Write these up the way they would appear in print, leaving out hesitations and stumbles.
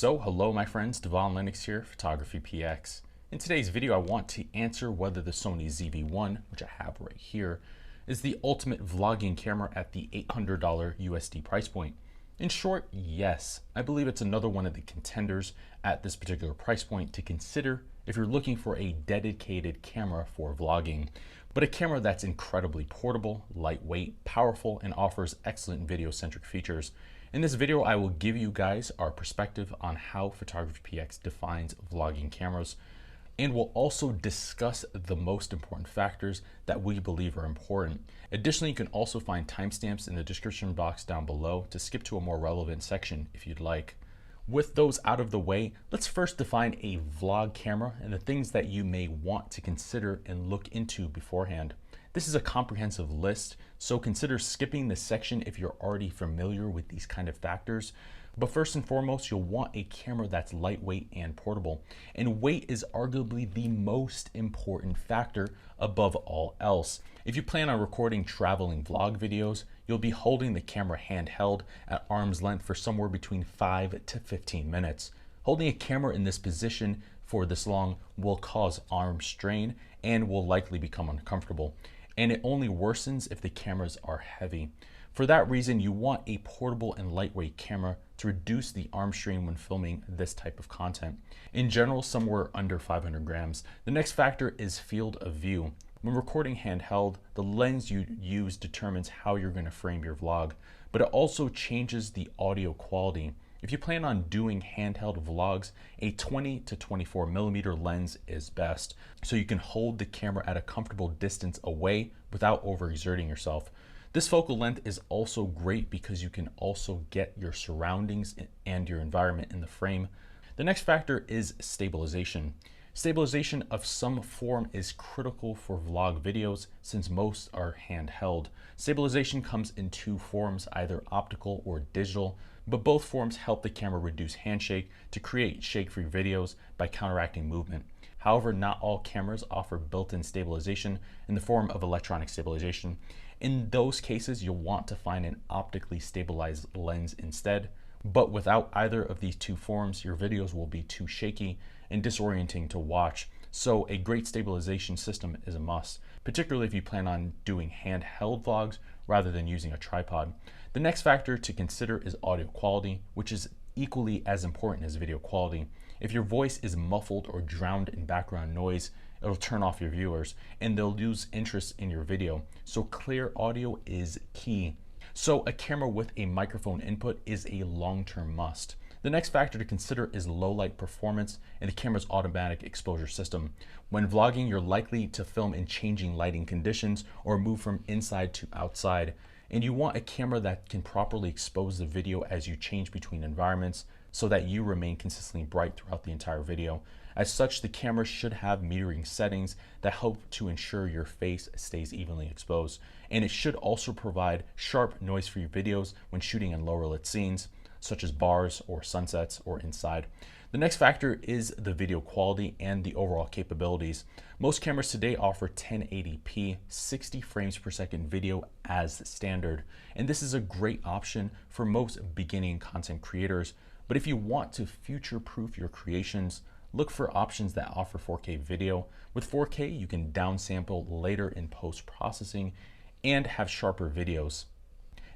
So hello my friends, Devaun Lennox here, PhotographyPX. In today's video I want to answer whether the Sony ZV-1, which I have right here, is the ultimate vlogging camera at the $800 USD price point. In short, yes. I believe it's another one of the contenders at this particular price point to consider if you're looking for a dedicated camera for vlogging, but a camera that's incredibly portable, lightweight, powerful, and offers excellent video-centric features. In this video, I will give you guys our perspective on how PhotographyPX defines vlogging cameras, and we'll also discuss the most important factors that we believe are important. Additionally, you can also find timestamps in the description box down below to skip to a more relevant section if you'd like. With those out of the way, let's first define a vlog camera and the things that you may want to consider and look into beforehand. This is a comprehensive list, so consider skipping this section if you're already familiar with these kind of factors. But first and foremost, you'll want a camera that's lightweight and portable. And weight is arguably the most important factor above all else. If you plan on recording traveling vlog videos, you'll be holding the camera handheld at arm's length for somewhere between 5 to 15 minutes. Holding a camera in this position for this long will cause arm strain and will likely become uncomfortable. And it only worsens if the cameras are heavy. For that reason, you want a portable and lightweight camera to reduce the arm strain when filming this type of content. In general, somewhere under 500 grams. The next factor is field of view. When recording handheld, the lens you use determines how you're going to frame your vlog, but it also changes the audio quality. If you plan on doing handheld vlogs, a 20 to 24 millimeter lens is best, so you can hold the camera at a comfortable distance away without overexerting yourself. This focal length is also great because you can also get your surroundings and your environment in the frame. The next factor is stabilization. Stabilization of some form is critical for vlog videos since most are handheld. Stabilization comes in two forms, either optical or digital, but both forms help the camera reduce handshake to create shake-free videos by counteracting movement. However, not all cameras offer built-in stabilization in the form of electronic stabilization. In those cases, you'll want to find an optically stabilized lens instead. But without either of these two forms, your videos will be too shaky and disorienting to watch. So a great stabilization system is a must, particularly if you plan on doing handheld vlogs rather than using a tripod. The next factor to consider is audio quality, which is equally as important as video quality. If your voice is muffled or drowned in background noise, it'll turn off your viewers and they'll lose interest in your video. So clear audio is key. So a camera with a microphone input is a long-term must. The next factor to consider is low light performance and the camera's automatic exposure system. When vlogging, you're likely to film in changing lighting conditions or move from inside to outside. And you want a camera that can properly expose the video as you change between environments so that you remain consistently bright throughout the entire video. As such, the camera should have metering settings that help to ensure your face stays evenly exposed. And it should also provide sharp noise-free videos when shooting in lower lit scenes, such as bars or sunsets or inside. The next factor is the video quality and the overall capabilities. Most cameras today offer 1080p 60 frames per second video as standard, and this is a great option for most beginning content creators. But if you want to future-proof your creations, look for options that offer 4K video. With 4K, you can downsample later in post-processing and have sharper videos.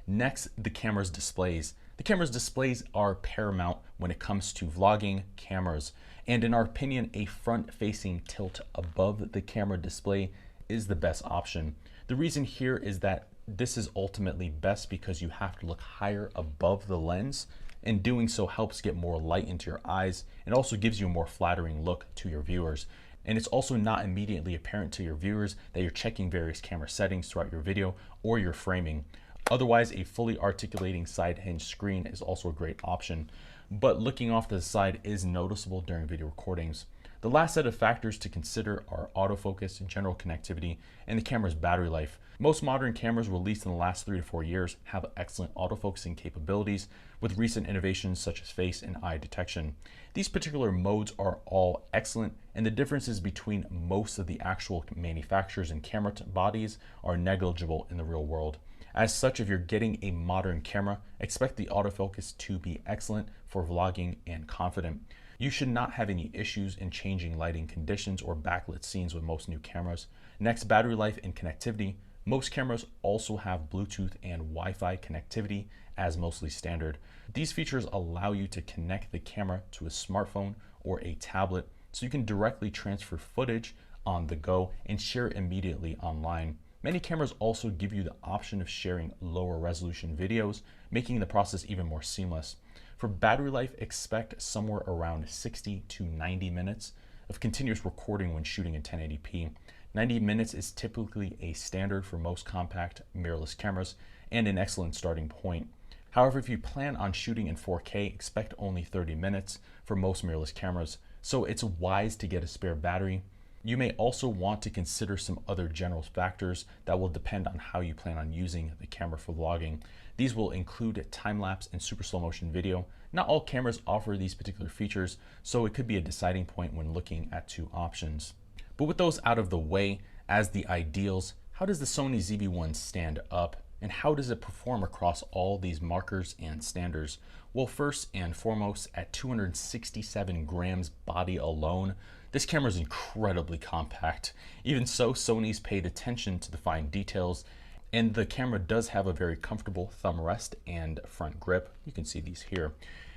Next, the camera's displays. The camera's displays are paramount when it comes to vlogging cameras, and in our opinion, a front-facing tilt above the camera display is the best option. The reason here is that this is ultimately best because you have to look higher above the lens, and doing so helps get more light into your eyes and also gives you a more flattering look to your viewers. And it's also not immediately apparent to your viewers that you're checking various camera settings throughout your video or your framing. Otherwise, a fully articulating side hinge screen is also a great option, but looking off to the side is noticeable during video recordings. The last set of factors to consider are autofocus, general connectivity, and the camera's battery life. Most modern cameras released in the last 3 to 4 years have excellent autofocusing capabilities with recent innovations such as face and eye detection. These particular modes are all excellent, and the differences between most of the actual manufacturers and camera bodies are negligible in the real world. As such, if you're getting a modern camera, expect the autofocus to be excellent for vlogging and confident. You should not have any issues in changing lighting conditions or backlit scenes with most new cameras. Next, battery life and connectivity. Most cameras also have Bluetooth and Wi-Fi connectivity as mostly standard. These features allow you to connect the camera to a smartphone or a tablet so you can directly transfer footage on the go and share it immediately online. Many cameras also give you the option of sharing lower resolution videos, making the process even more seamless. For battery life, expect somewhere around 60 to 90 minutes of continuous recording when shooting in 1080p. 90 minutes is typically a standard for most compact mirrorless cameras and an excellent starting point. However, if you plan on shooting in 4K, expect only 30 minutes for most mirrorless cameras, so it's wise to get a spare battery. You may also want to consider some other general factors that will depend on how you plan on using the camera for vlogging. These will include time-lapse and super slow motion video. Not all cameras offer these particular features, so it could be a deciding point when looking at two options. But with those out of the way, as the ideals, how does the Sony ZV-1 stand up? And how does it perform across all these markers and standards? Well, first and foremost, at 267 grams body alone, this camera is incredibly compact. Even so, Sony's paid attention to the fine details, and the camera does have a very comfortable thumb rest and front grip. You can see these here.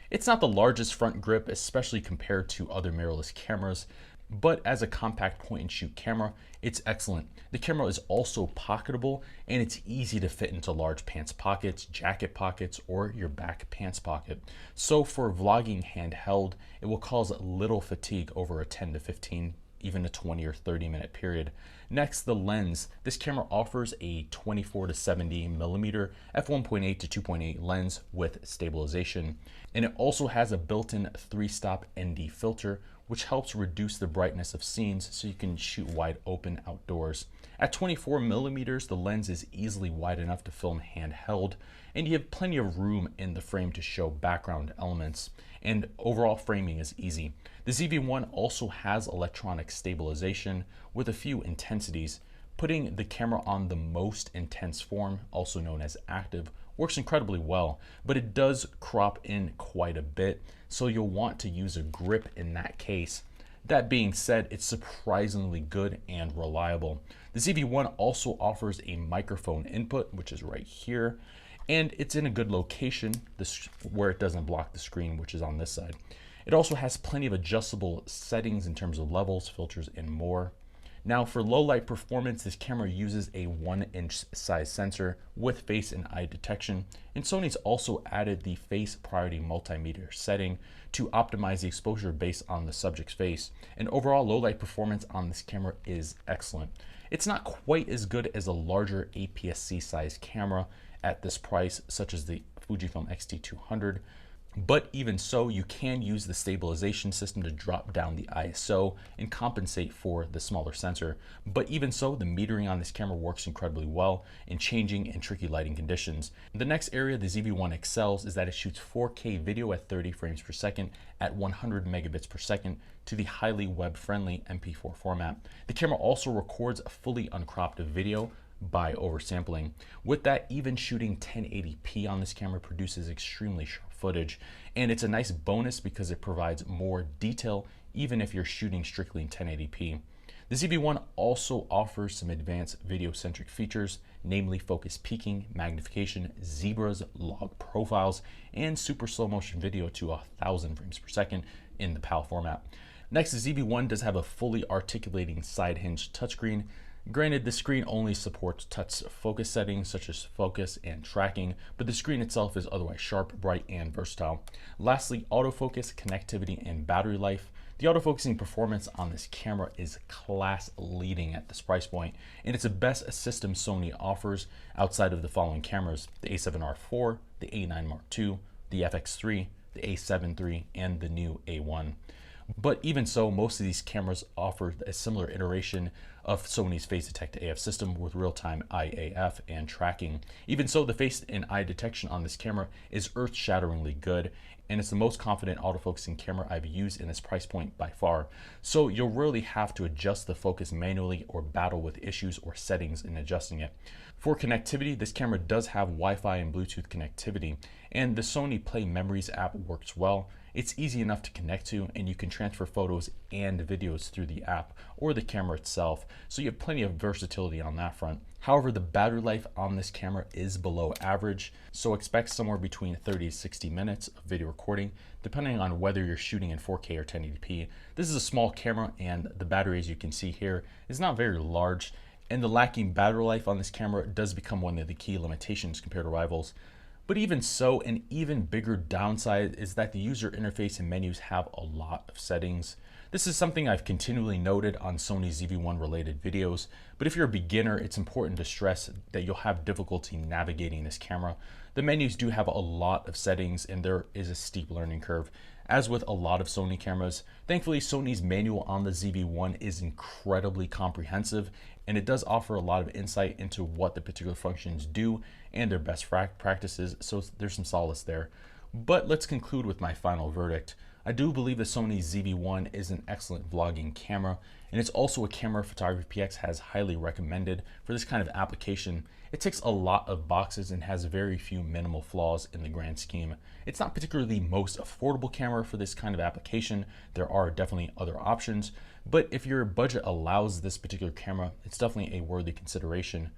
It's not the largest front grip, especially compared to other mirrorless cameras, but as a compact point and shoot camera, it's excellent. The camera is also pocketable and it's easy to fit into large pants pockets, jacket pockets, or your back pants pocket. So for vlogging handheld, it will cause little fatigue over a 10 to 15, even a 20 or 30 minute period. Next, the lens. This camera offers a 24 to 70 millimeter f1.8 to 2.8 lens with stabilization. And it also has a built-in 3-stop ND filter, which helps reduce the brightness of scenes so you can shoot wide open outdoors. At 24 millimeters, the lens is easily wide enough to film handheld, and you have plenty of room in the frame to show background elements, and overall framing is easy. The ZV-1 also has electronic stabilization with a few intensities. Putting the camera on the most intense form, also known as active, works incredibly well, but it does crop in quite a bit, so you'll want to use a grip in that case. That being said, it's surprisingly good and reliable. The ZV-1 also offers a microphone input, which is right here, and it's in a good location where it doesn't block the screen, which is on this side. It also has plenty of adjustable settings in terms of levels, filters, and more. Now for low light performance, this camera uses a 1-inch size sensor with face and eye detection, and Sony's also added the face priority multimeter setting to optimize the exposure based on the subject's face. And overall low light performance on this camera is excellent. It's not quite as good as a larger APS-C size camera at this price, such as the Fujifilm X-T200, but even so, you can use the stabilization system to drop down the ISO and compensate for the smaller sensor. But even so, the metering on this camera works incredibly well in changing and tricky lighting conditions. The next area the ZV-1 excels is that it shoots 4K video at 30 frames per second at 100 megabits per second to the highly web-friendly MP4 format. The camera also records a fully uncropped video by oversampling. With that, even shooting 1080p on this camera produces extremely sharp footage, and it's a nice bonus because it provides more detail even if you're shooting strictly in 1080p. The ZV-1 also offers some advanced video-centric features, namely focus peaking, magnification, zebras, log profiles, and super slow motion video to 1000 frames per second in the PAL format. Next, the ZV-1 does have a fully articulating side hinge touchscreen. Granted, the screen only supports touch focus settings such as focus and tracking, but the screen itself is otherwise sharp, bright, and versatile. Lastly, autofocus, connectivity, and battery life. The autofocusing performance on this camera is class leading at this price point, and it's the best system Sony offers outside of the following cameras: the A7R IV, the A9 Mark II, the FX3, the A7 III, and the new A1. But even so, most of these cameras offer a similar iteration of Sony's Face Detect AF system with real-time IAF and tracking. Even so, the face and eye detection on this camera is earth-shatteringly good, and it's the most confident autofocusing camera I've used in this price point by far. So you'll rarely have to adjust the focus manually or battle with issues or settings in adjusting it. For connectivity, this camera does have Wi-Fi and Bluetooth connectivity, and the Sony Play Memories app works well. It's easy enough to connect to, and you can transfer photos and videos through the app or the camera itself, so you have plenty of versatility on that front. However, the battery life on this camera is below average, so expect somewhere between 30 to 60 minutes of video recording, depending on whether you're shooting in 4K or 1080p. This is a small camera, and the battery, as you can see here, is not very large, and the lacking battery life on this camera does become one of the key limitations compared to rivals. But even so, an even bigger downside is that the user interface and menus have a lot of settings. This is something I've continually noted on Sony ZV-1 related videos, but if you're a beginner, it's important to stress that you'll have difficulty navigating this camera. The menus do have a lot of settings, and there is a steep learning curve. As with a lot of Sony cameras, thankfully Sony's manual on the ZV-1 is incredibly comprehensive, and it does offer a lot of insight into what the particular functions do and their best practices, so there's some solace there. But let's conclude with my final verdict. I do believe the Sony ZV-1 is an excellent vlogging camera, and it's also a camera PhotographyPX has highly recommended for this kind of application. It ticks a lot of boxes and has very few minimal flaws in the grand scheme. It's not particularly the most affordable camera for this kind of application. There are definitely other options, but if your budget allows this particular camera, it's definitely a worthy consideration.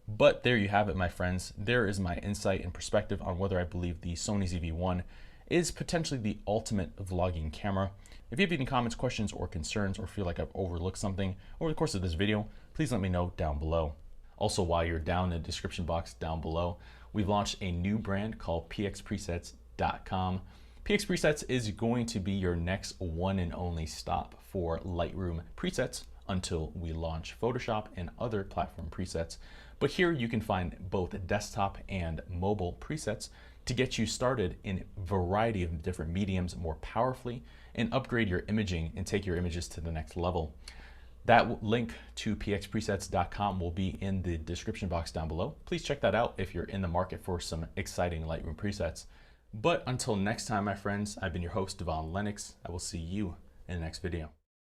But there you have it, my friends. There is my insight and perspective on whether I believe the Sony ZV-1 is potentially the ultimate vlogging camera. If you have any comments, questions, or concerns, or feel like I've overlooked something over the course of this video, please let me know down below. Also, while you're down in the description box down below, we've launched a new brand called pxpresets.com. PX Presets is going to be your next one and only stop for Lightroom presets until we launch Photoshop and other platform presets. But here you can find both desktop and mobile presets to get you started in a variety of different mediums more powerfully and upgrade your imaging and take your images to the next level. That link to pxpresets.com will be in the description box down below. Please check that out if you're in the market for some exciting Lightroom presets. But until next time, my friends, I've been your host, Devaun Lennox. I will see you in the next video.